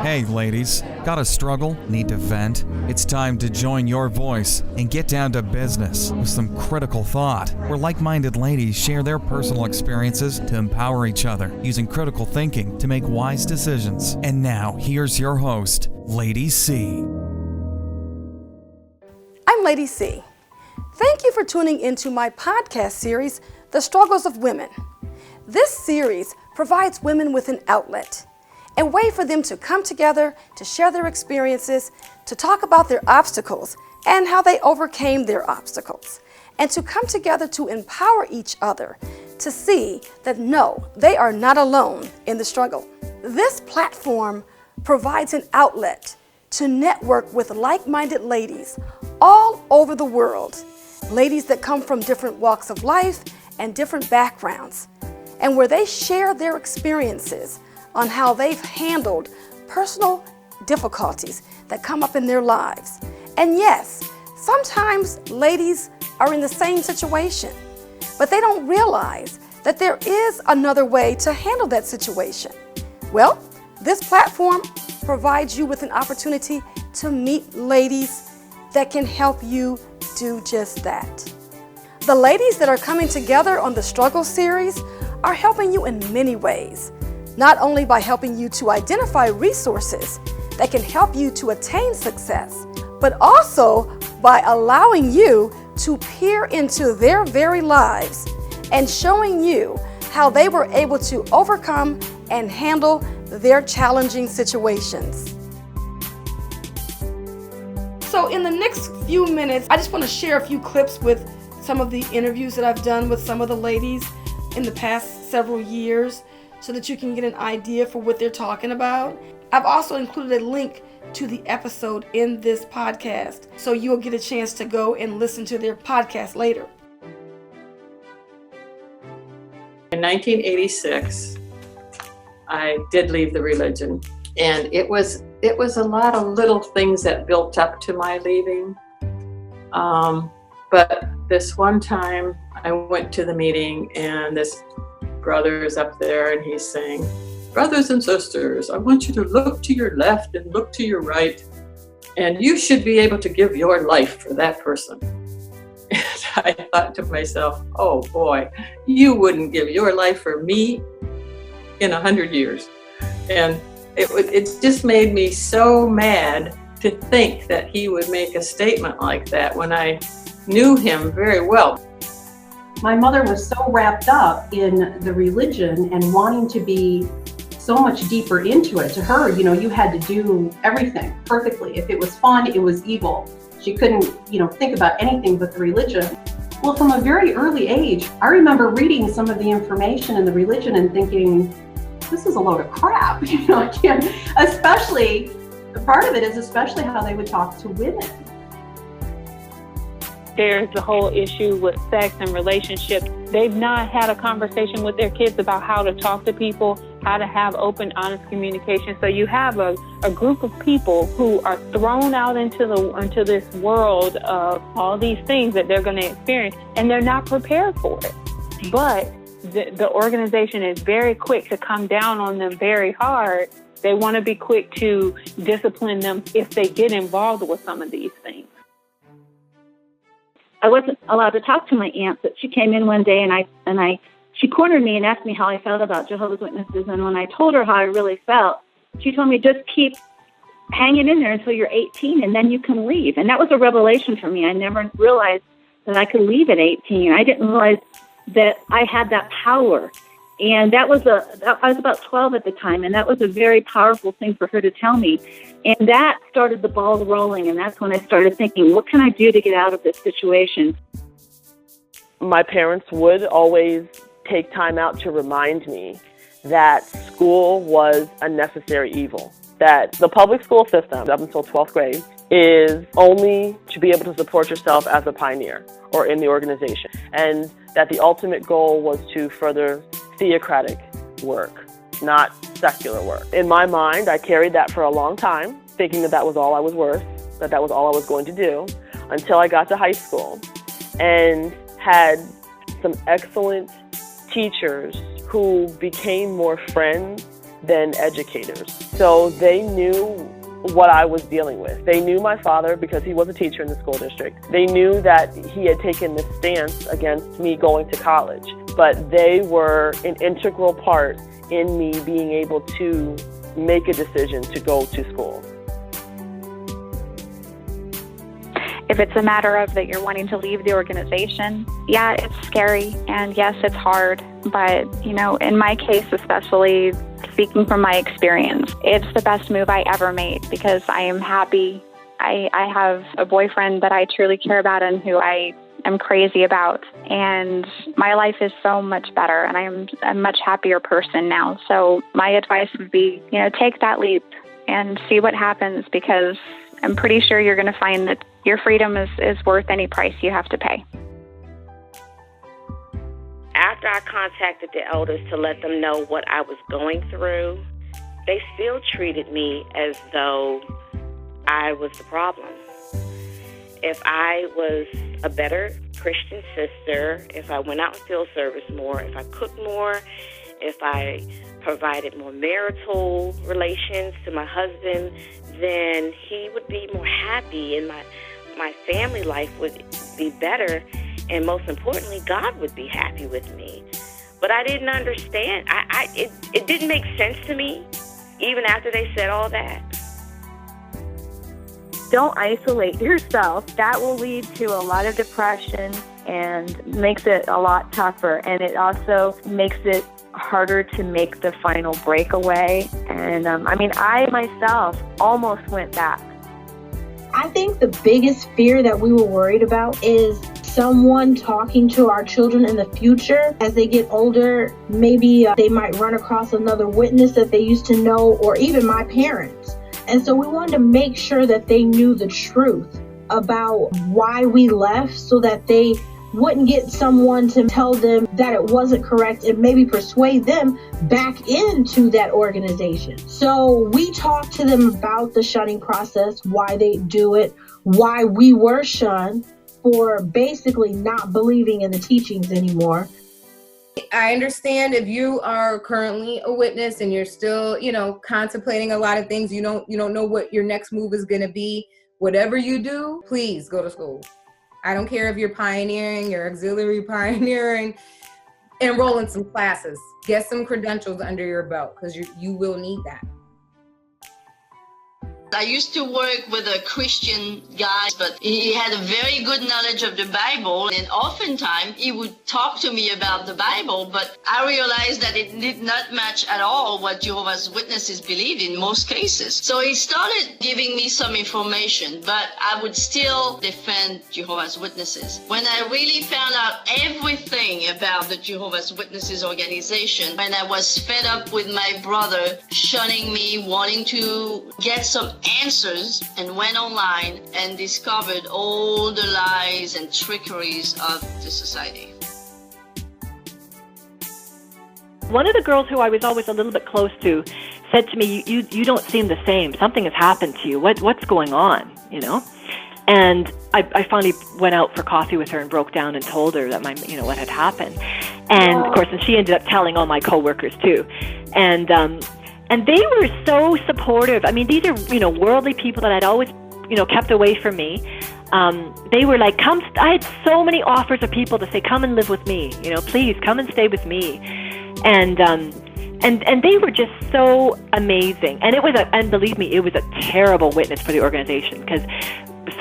Hey ladies, got a struggle? Need to vent? It's time to join your voice and get down to business with some critical thought, where like-minded ladies share their personal experiences to empower each other, using critical thinking to make wise decisions. And now, here's your host, Lady C. I'm Lady C. Thank you for tuning into my podcast series, The Struggles of Women. This series provides women with an outlet, a way for them to come together, to share their experiences, to talk about their obstacles and how they overcame their obstacles, and to come together to empower each other to see that no, they are not alone in the struggle. This platform provides an outlet to network with like-minded ladies all over the world, ladies that come from different walks of life and different backgrounds, and where they share their experiences on how they've handled personal difficulties that come up in their lives. And yes, sometimes ladies are in the same situation, but they don't realize that there is another way to handle that situation. Well, this platform provides you with an opportunity to meet ladies that can help you do just that. The ladies that are coming together on the Struggle series are helping you in many ways. Not only by helping you to identify resources that can help you to attain success, but also by allowing you to peer into their very lives and showing you how they were able to overcome and handle their challenging situations. So in the next few minutes, I just want to share a few clips with some of the interviews that I've done with some of the ladies in the past several years, so that you can get an idea for what they're talking about. I've also included a link to the episode in this podcast, so you'll get a chance to go and listen to their podcast later. In 1986, I did leave the religion, and it was a lot of little things that built up to my leaving. But this one time, I went to the meeting, and this brother is up there and he's saying, "Brothers and sisters, I want you to look to your left and look to your right, and you should be able to give your life for that person." And I thought to myself, oh boy, you wouldn't give your life for me in 100 years. And it just made me so mad to think that he would make a statement like that when I knew him very well. My mother was so wrapped up in the religion and wanting to be so much deeper into it. To her, you had to do everything perfectly. If it was fun, it was evil. She couldn't, think about anything but the religion. Well, from a very early age, I remember reading some of the information in the religion and thinking, this is a load of crap. I can't, especially, part of it is especially how they would talk to women. There's the whole issue with sex and relationships. They've not had a conversation with their kids about how to talk to people, how to have open, honest communication. So you have a group of people who are thrown out into this world of all these things that they're going to experience, and they're not prepared for it. But the organization is very quick to come down on them very hard. They want to be quick to discipline them if they get involved with some of these things. I wasn't allowed to talk to my aunt, but she came in one day and she cornered me and asked me how I felt about Jehovah's Witnesses. And when I told her how I really felt, she told me, just keep hanging in there until you're 18 and then you can leave. And that was a revelation for me. I never realized that I could leave at 18. I didn't realize that I had that power. And I was about 12 at the time, and that was a very powerful thing for her to tell me. And that started the ball rolling, and that's when I started thinking, what can I do to get out of this situation? My parents would always take time out to remind me that school was a necessary evil, that the public school system up until 12th grade is only to be able to support yourself as a pioneer or in the organization, and that the ultimate goal was to further theocratic work, not secular work. In my mind, I carried that for a long time, thinking that was all I was worth, that was all I was going to do, until I got to high school and had some excellent teachers who became more friends than educators. So they knew what I was dealing with. They knew my father because he was a teacher in the school district. They knew that he had taken this stance against me going to college, but they were an integral part in me being able to make a decision to go to school. If it's a matter of that you're wanting to leave the organization, yeah, it's scary, and yes, it's hard. But, in my case, especially speaking from my experience, it's the best move I ever made because I am happy. I have a boyfriend that I truly care about and who I am crazy about. And my life is so much better, and I am a much happier person now. So my advice would be, take that leap and see what happens, because I'm pretty sure you're going to find that your freedom is worth any price you have to pay. After I contacted the elders to let them know what I was going through, they still treated me as though I was the problem. If I was a better Christian sister, if I went out and field service more, if I cooked more, if I provided more marital relations to my husband, then he would be more happy and my family life would be better, and most importantly, God would be happy with me. But I didn't understand. It didn't make sense to me, even after they said all that. Don't isolate yourself. That will lead to a lot of depression and makes it a lot tougher. And it also makes it harder to make the final breakaway. And I myself almost went back. I think the biggest fear that we were worried about is someone talking to our children in the future as they get older. Maybe they might run across another witness that they used to know, or even my parents. And so we wanted to make sure that they knew the truth about why we left, so that they wouldn't get someone to tell them that it wasn't correct and maybe persuade them back into that organization. So we talked to them about the shunning process, why they do it, why we were shunned for basically not believing in the teachings anymore. I understand if you are currently a witness and you're still, contemplating a lot of things, you don't know what your next move is going to be. Whatever you do, please go to school. I don't care if you're pioneering or auxiliary pioneering, enroll in some classes, get some credentials under your belt, because you will need that. I used to work with a Christian guy, but he had a very good knowledge of the Bible, and oftentimes he would talk to me about the Bible, but I realized that it did not match at all what Jehovah's Witnesses believed in most cases. So he started giving me some information, but I would still defend Jehovah's Witnesses. When I really found out everything about the Jehovah's Witnesses organization, when I was fed up with my brother shunning me, wanting to get some answers, and went online and discovered all the lies and trickeries of the society. One of the girls who I was always a little bit close to said to me, you don't seem the same. Something has happened to you. What's going on, And I finally went out for coffee with her and broke down and told her that what had happened. And of course, and she ended up telling all my coworkers too. And they were so supportive. These are, worldly people that I'd always, kept away from me. They were like, come, I had so many offers of people to say, come and live with me, please come and stay with me. And they were just so amazing. And and believe me, it was a terrible witness for the organization, because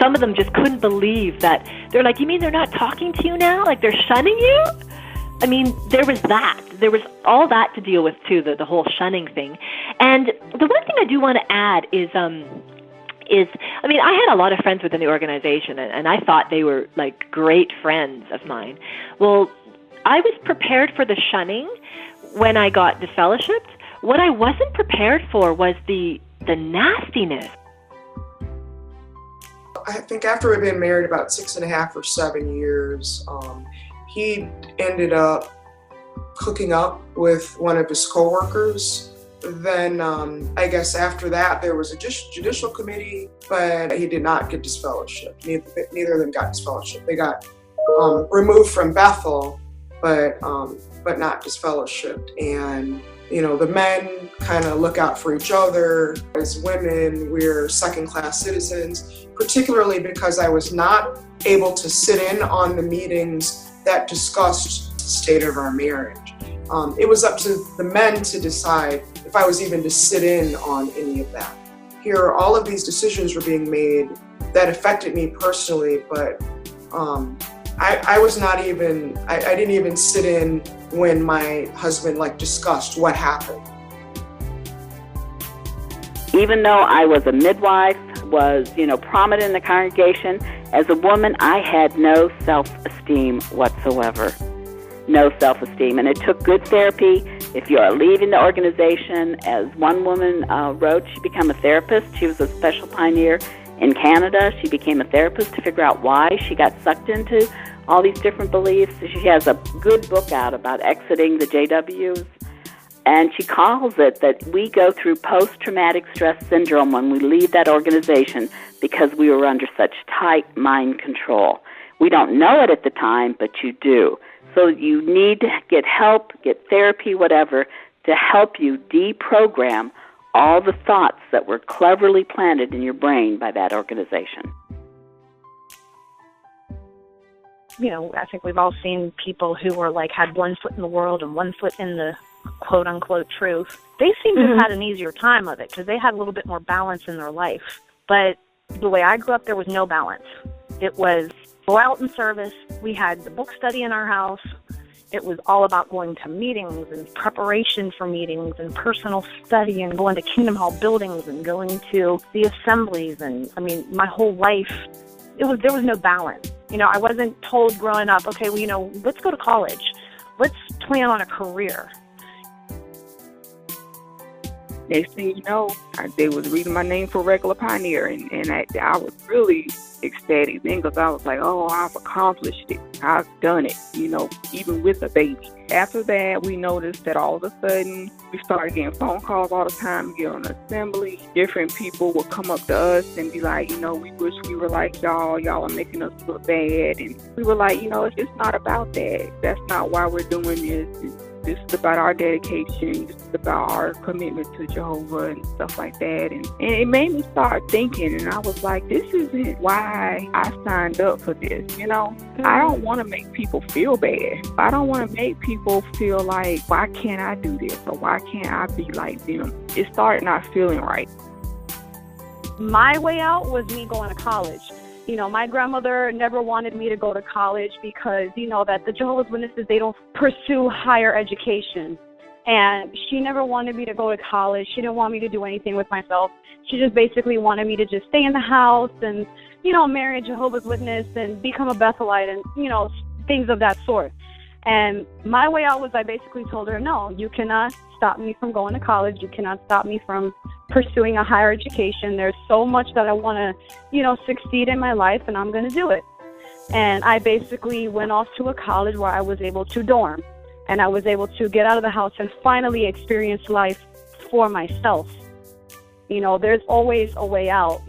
some of them just couldn't believe that. They're like, you mean they're not talking to you now? Like they're shunning you? There was that. There was all that to deal with too, the whole shunning thing. And the one thing I do want to add is I had a lot of friends within the organization, and I thought they were like great friends of mine. Well, I was prepared for the shunning when I got disfellowshipped. What I wasn't prepared for was the nastiness. I think after we'd been married about 6.5 or 7 years, he ended up hooking up with one of his coworkers. Then I guess after that there was a judicial committee, but he did not get disfellowshipped. Neither of them got disfellowshipped. They got removed from Bethel, but not disfellowshipped. And the men kind of look out for each other. As women, we're second-class citizens, particularly because I was not able to sit in on the meetings that discussed the state of our marriage. It was up to the men to decide if I was even to sit in on any of that. Here, all of these decisions were being made that affected me personally, but I was not even, I didn't even sit in when my husband discussed what happened. Even though I was a midwife, was, prominent in the congregation, as a woman, I had no self-esteem whatsoever. No self-esteem. And it took good therapy. If you are leaving the organization, as one woman wrote, she became a therapist. She was a special pioneer in Canada. She became a therapist to figure out why she got sucked into all these different beliefs. She has a good book out about exiting the JWs. And she calls it that we go through post-traumatic stress syndrome when we leave that organization because we were under such tight mind control. We don't know it at the time, but you do. So you need to get help, get therapy, whatever, to help you deprogram all the thoughts that were cleverly planted in your brain by that organization. I think we've all seen people who were had one foot in the world and one foot in the quote-unquote truth. They seem to have had an easier time of it because they had a little bit more balance in their life. But the way I grew up, there was no balance. It was go out in service. We had the book study in our house. It was all about going to meetings and preparation for meetings and personal study and going to Kingdom Hall buildings and going to the assemblies. And, my whole life, there was no balance. I wasn't told growing up, okay, well, let's go to college. Let's plan on a career. Next thing you know, they was reading my name for regular pioneer, and I was really ecstatic then because I was like, oh, I've accomplished it. I've done it, even with a baby. After that, we noticed that all of a sudden, we started getting phone calls all the time, get on assembly. Different people would come up to us and be like, we wish we were like y'all. Y'all are making us look bad. And we were like, it's not about that. That's not why we're doing this. This is about our dedication. This is about our commitment to Jehovah and stuff like that. And it made me start thinking, and I was like, this isn't why I signed up for this, I don't want to make people feel bad. I don't want to make people feel like, why can't I do this? Or why can't I be like them? It started not feeling right. My way out was me going to college. My grandmother never wanted me to go to college because, that the Jehovah's Witnesses, they don't pursue higher education. And she never wanted me to go to college. She didn't want me to do anything with myself. She just basically wanted me to just stay in the house and, marry a Jehovah's Witness and become a Bethelite and, things of that sort. And my way out was I basically told her, no, you cannot stop me from going to college. You cannot stop me from pursuing a higher education. There's so much that I want to, succeed in my life, and I'm going to do it. And I basically went off to a college where I was able to dorm, and I was able to get out of the house and finally experience life for myself. There's always a way out.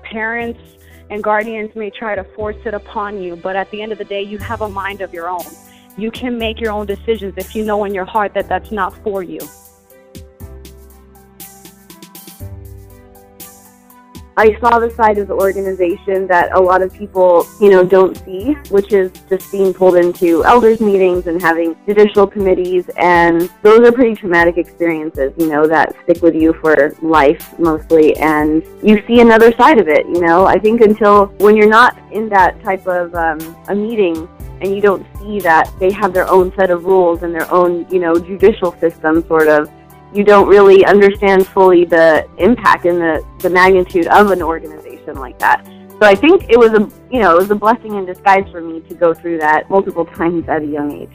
Parents and guardians may try to force it upon you, but at the end of the day, you have a mind of your own. You can make your own decisions if you know in your heart that that's not for you. I saw the side of the organization that a lot of people, don't see, which is just being pulled into elders meetings and having judicial committees, and those are pretty traumatic experiences, that stick with you for life mostly, and you see another side of it, I think until when you're not in that type of a meeting and you don't see that they have their own set of rules and their own, judicial system sort of, you don't really understand fully the impact and the magnitude of an organization like that. So I think it was a blessing in disguise for me to go through that multiple times at a young age.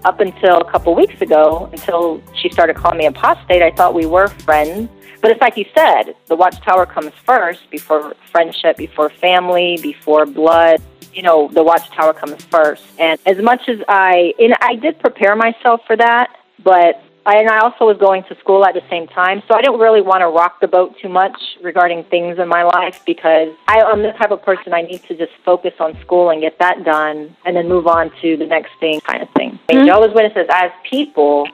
Up until a couple weeks ago, until she started calling me apostate, I thought we were friends. But it's like you said, the Watchtower comes first, before friendship, before family, before blood. The Watchtower comes first. And as much as I did prepare myself for that, but I also was going to school at the same time, so I didn't really want to rock the boat too much regarding things in my life because I'm the type of person I need to just focus on school and get that done and then move on to the next thing kind of thing. Mm-hmm. Jehovah's Witnesses, as people,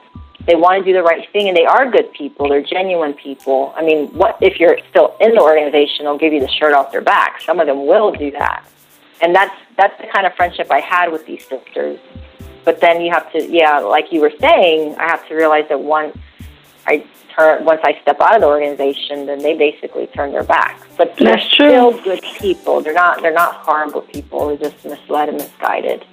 they want to do the right thing, and they are good people. They're genuine people. I mean, what if you're still in the organization, they'll give you the shirt off their back. Some of them will do that. And that's the kind of friendship I had with these sisters. But then you have to, like you were saying, I have to realize that once I step out of the organization, then they basically turn their backs. But they're still good people. They're not horrible people. They're just misled and misguided.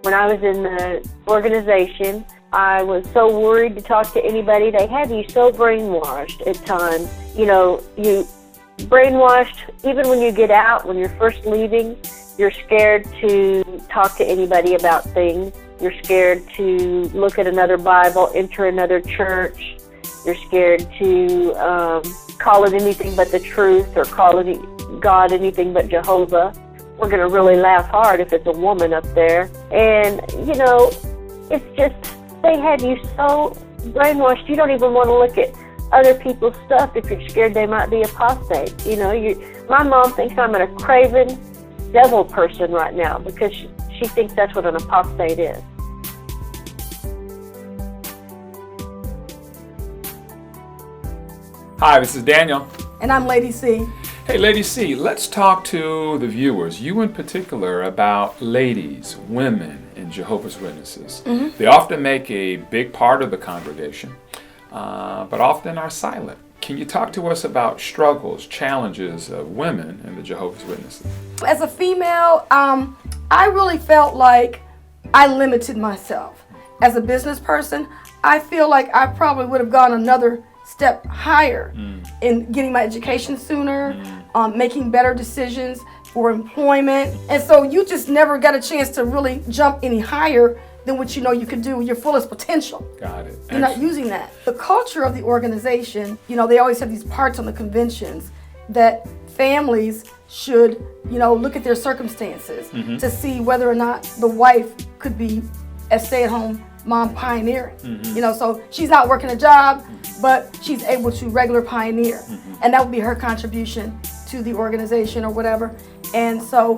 When I was in the organization, I was so worried to talk to anybody. They have you so brainwashed at times. You know, you brainwashed, even when you get out, when you're first leaving, you're scared to talk to anybody about things. You're scared to look at another Bible, enter another church. You're scared to call it anything but the truth or call it God anything but Jehovah. We're going to really laugh hard if it's a woman up there. And, you know, it's just, they have you so brainwashed, you don't even want to look at other people's stuff if you're scared they might be apostate. You know, my mom thinks I'm a craven devil person right now because she thinks that's what an apostate is. Hi, this is Daniel. And I'm Lady C. Hey, Lady C, let's talk to the viewers, you in particular, about ladies, women in Jehovah's Witnesses. Mm-hmm. They often make a big part of the congregation, but often are silent. Can you talk to us about struggles, challenges of women in the Jehovah's Witnesses? As a female, I really felt like I limited myself. As a business person, I feel like I probably would have gone another step higher in getting my education sooner, making better decisions for employment. And so you just never got a chance to really jump any higher than what you know you could do with your fullest potential. Got it. You're not using that. The culture of the organization, you know, they always have these parts on the conventions that families should, you know, look at their circumstances to see whether or not the wife could be a stay-at-home mom pioneering. You know, so she's not working a job, but she's able to regular pioneer. And that would be her contribution to the organization or whatever. And so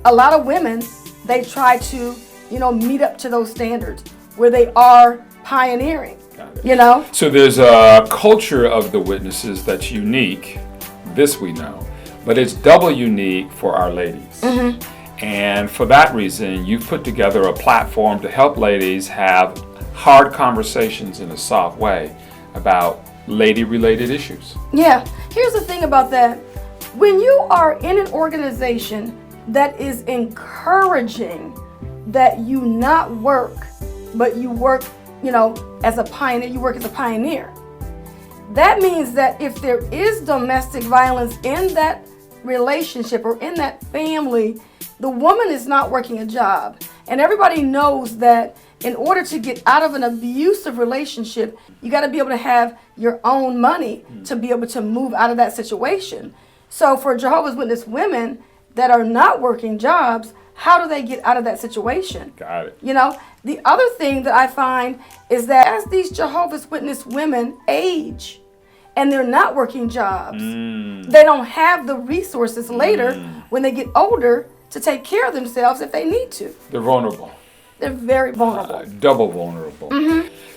a lot of women, they try to, you know, meet up to those standards where they are pioneering, you know? So there's a culture of the witnesses that's unique, this we know, but it's double unique for our ladies. And for that reason, you've put together a platform to help ladies have hard conversations in a soft way about lady-related issues. Yeah, here's the thing about that. When you are in an organization that is encouraging that you not work, but you work, you know, as a pioneer, you work as a pioneer. That means that if there is domestic violence in that relationship or in that family, the woman is not working a job. And everybody knows that in order to get out of an abusive relationship, you got to be able to have your own money to be able to move out of that situation. So for Jehovah's Witness women that are not working jobs, how do they get out of that situation? Got it. You know, the other thing that I find is that as these Jehovah's Witness women age and they're not working jobs, they don't have the resources later when they get older to take care of themselves if they need to. They're vulnerable. They're very vulnerable. Double vulnerable.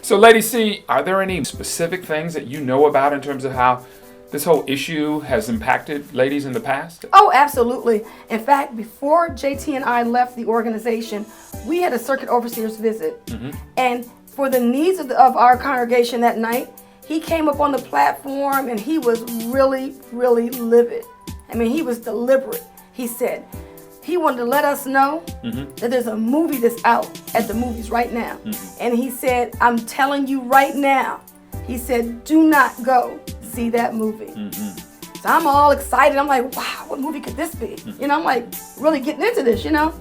So, Lady C, are there any specific things that you know about in terms of how this whole issue has impacted ladies in the past? Oh, absolutely. In fact, before JT and I left the organization, we had a circuit overseer's visit. And for the needs of our congregation that night, he came up on the platform and he was really, really livid. I mean, he was deliberate. He said, he wanted to let us know that there's a movie that's out at the movies right now. And he said, I'm telling you right now, he said, do not go see that movie. So I'm all excited. I'm like, wow, what movie could this be? You know, I'm like really getting into this, you know?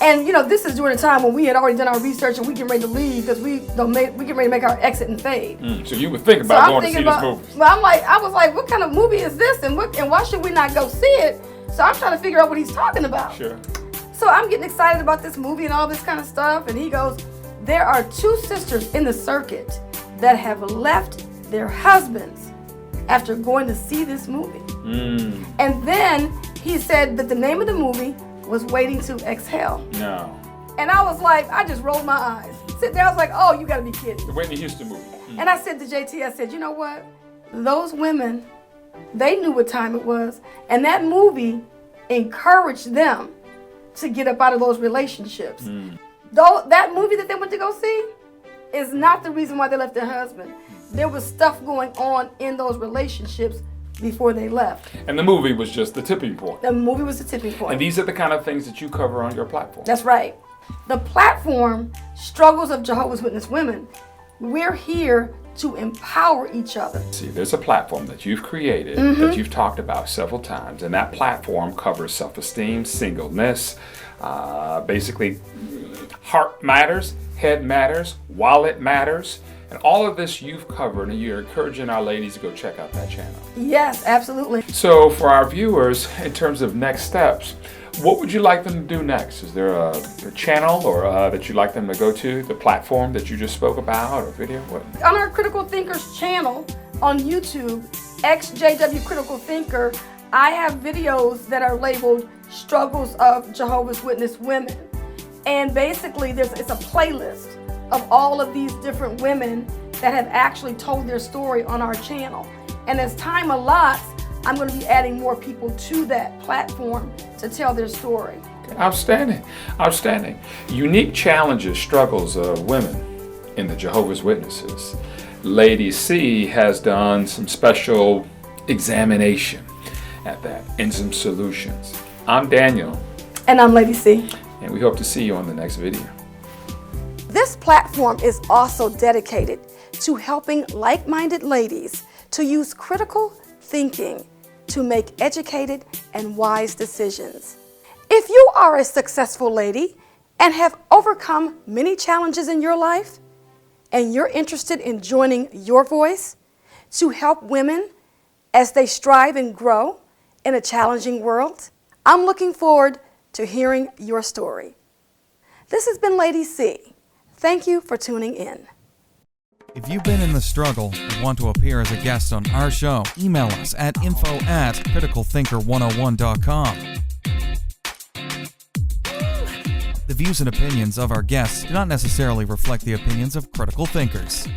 And, you know, this is during a time when we had already done our research and we getting ready to leave because we get ready to make our exit and fade. So you were thinking about going to see this movie. Well, I was like, what kind of movie is this? And why should we not go see it? So I'm trying to figure out what he's talking about. Sure. So I'm getting excited about this movie and all this kind of stuff. And he goes, there are 2 sisters in the circuit that have left their husbands after going to see this movie. And then he said that the name of the movie was Waiting to Exhale. No. And I was like, I just rolled my eyes. Sit there, I was like, oh, you gotta be kidding. The Whitney Houston movie. And I said to JT, I said, you know what? Those women, they knew what time it was. And that movie encouraged them to get up out of those relationships. Though that movie that they went to go see is not the reason why they left their husband. There was stuff going on in those relationships before they left. And the movie was just the tipping point. The movie was the tipping point. And these are the kind of things that you cover on your platform. That's right. The platform, Struggles of Jehovah's Witness Women, we're here to empower each other. See, there's a platform that you've created that you've talked about several times, and that platform covers self-esteem, singleness, basically heart matters, head matters, wallet matters, and all of this you've covered, and you're encouraging our ladies to go check out that channel. Yes, absolutely. So for our viewers, in terms of next steps, what would you like them to do next? Is there a channel or that you'd like them to go to, the platform that you just spoke about, or video? What? On our Critical Thinkers channel on YouTube, ExJW Critical Thinker, I have videos that are labeled Struggles of Jehovah's Witness Women. And basically, it's a playlist of all of these different women that have actually told their story on our channel. And as time allots, I'm going to be adding more people to that platform to tell their story. Outstanding, outstanding. Unique challenges, struggles of women in the Jehovah's Witnesses. Lady C has done some special examination at that and some solutions. I'm Daniel. And I'm Lady C. And we hope to see you on the next video. This platform is also dedicated to helping like-minded ladies to use critical thinking to make educated and wise decisions. If you are a successful lady and have overcome many challenges in your life, and you're interested in joining your voice to help women as they strive and grow in a challenging world, I'm looking forward to hearing your story. This has been Lady C. Thank you for tuning in. If you've been in the struggle and want to appear as a guest on our show, email us at info@criticalthinker101.com. The views and opinions of our guests do not necessarily reflect the opinions of Critical Thinkers.